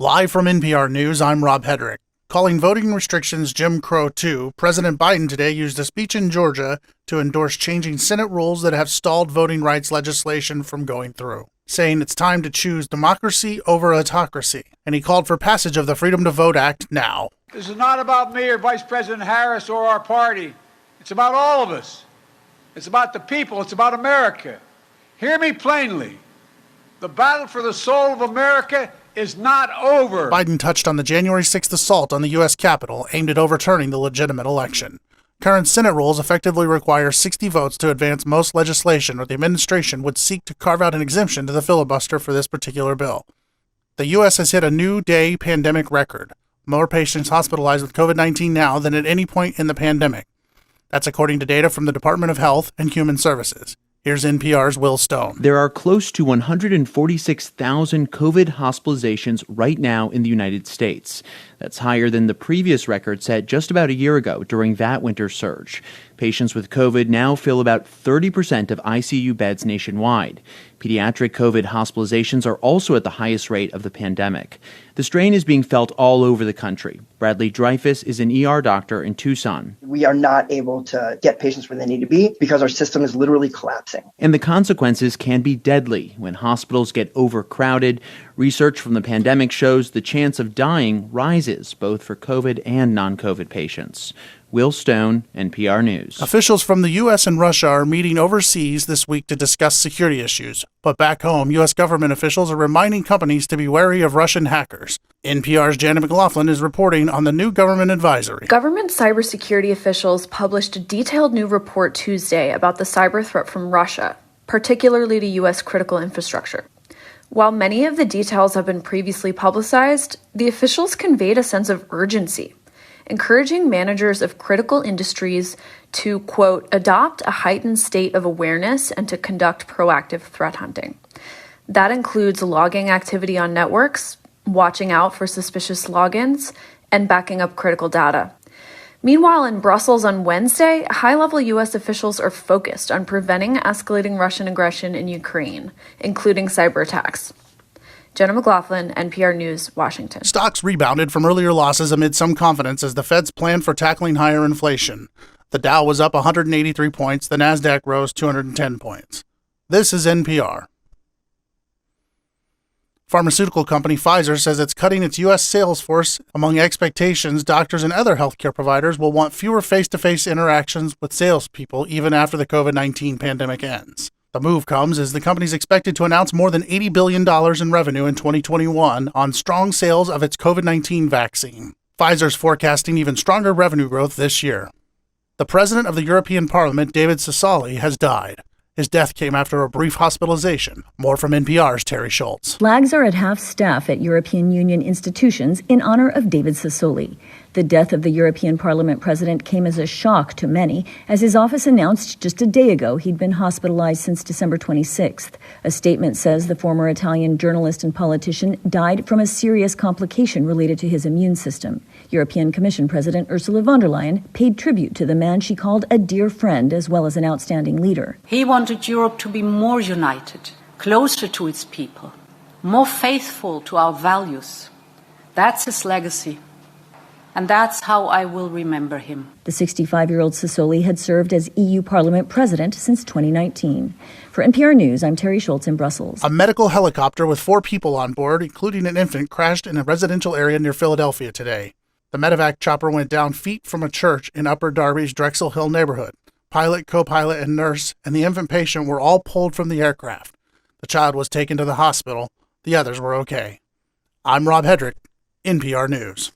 Live from NPR News, I'm Rob Hedrick. Calling voting restrictions Jim Crow 2, President Biden today used a speech in Georgia to endorse changing Senate rules that have stalled voting rights legislation from going through, saying it's time to choose democracy over autocracy, and he called for passage of the Freedom to Vote Act now. This is not about me or Vice President Harris or our party. It's about all of us. It's about the people. It's about America. Hear me plainly. The battle for the soul of America is not over. Biden touched on the January 6th assault on the U.S. Capitol aimed at overturning the legitimate election. Current Senate rules effectively require 60 votes to advance most legislation, or the administration would seek to carve out an exemption to the filibuster for this particular bill. The U.S. has hit a new day pandemic record. More patients hospitalized with COVID-19 now than at any point in the pandemic. That's according to data from the Department of Health and Human Services. Here's NPR's Will Stone. There are close to 146,000 COVID hospitalizations right now in the United States. That's higher than the previous record set just about a year ago during that winter surge. Patients with COVID now fill about 30% of ICU beds nationwide. Pediatric COVID hospitalizations are also at the highest rate of the pandemic. The strain is being felt all over the country. Bradley Dreyfus is an ER doctor in Tucson. We are not able to get patients where they need to be because our system is literally collapsing. And the consequences can be deadly when hospitals get overcrowded. Research from the pandemic shows the chance of dying rises both for COVID and non-COVID patients. Will Stone, NPR News. Officials from the U.S. and Russia are meeting overseas this week to discuss security issues. But back home, U.S. government officials are reminding companies to be wary of Russian hackers. NPR's Janet McLaughlin is reporting on the new government advisory. Government cybersecurity officials published a detailed new report Tuesday about the cyber threat from Russia, particularly to U.S. critical infrastructure. While many of the details have been previously publicized, the officials conveyed a sense of urgency, encouraging managers of critical industries to, quote, adopt a heightened state of awareness and to conduct proactive threat hunting. That includes logging activity on networks, watching out for suspicious logins, and backing up critical data. Meanwhile, in Brussels on Wednesday, high-level U.S. officials are focused on preventing escalating Russian aggression in Ukraine, including cyber attacks. Jenna McLaughlin, NPR News, Washington. Stocks rebounded from earlier losses amid some confidence as the Fed's plan for tackling higher inflation. The Dow was up 183 points, the Nasdaq rose 210 points. This is NPR. Pharmaceutical company Pfizer says it's cutting its U.S. sales force. Among expectations, doctors and other healthcare providers will want fewer face-to-face interactions with salespeople even after the COVID-19 pandemic ends. The move comes as the company is expected to announce more than $80 billion in revenue in 2021 on strong sales of its COVID-19 vaccine. Pfizer's forecasting even stronger revenue growth this year. The president of the European Parliament, David Sassoli, has died. His death came after a brief hospitalization. More from NPR's Terry Schultz. Flags are at half staff at European Union institutions in honor of David Sassoli. The death of the European Parliament president came as a shock to many, as his office announced just a day ago he'd been hospitalized since December 26th. A statement says the former Italian journalist and politician died from a serious complication related to his immune system. European Commission President Ursula von der Leyen paid tribute to the man she called a dear friend as well as an outstanding leader. He wanted Europe to be more united, closer to its people, more faithful to our values. That's his legacy. And that's how I will remember him. The 65-year-old Sassoli had served as EU Parliament president since 2019. For NPR News, I'm Terry Schultz in Brussels. A medical helicopter with 4 people on board, including an infant, crashed in a residential area near Philadelphia today. The medevac chopper went down feet from a church in Upper Darby's Drexel Hill neighborhood. Pilot, co-pilot, and nurse and the infant patient were all pulled from the aircraft. The child was taken to the hospital. The others were okay. I'm Rob Hedrick, NPR News.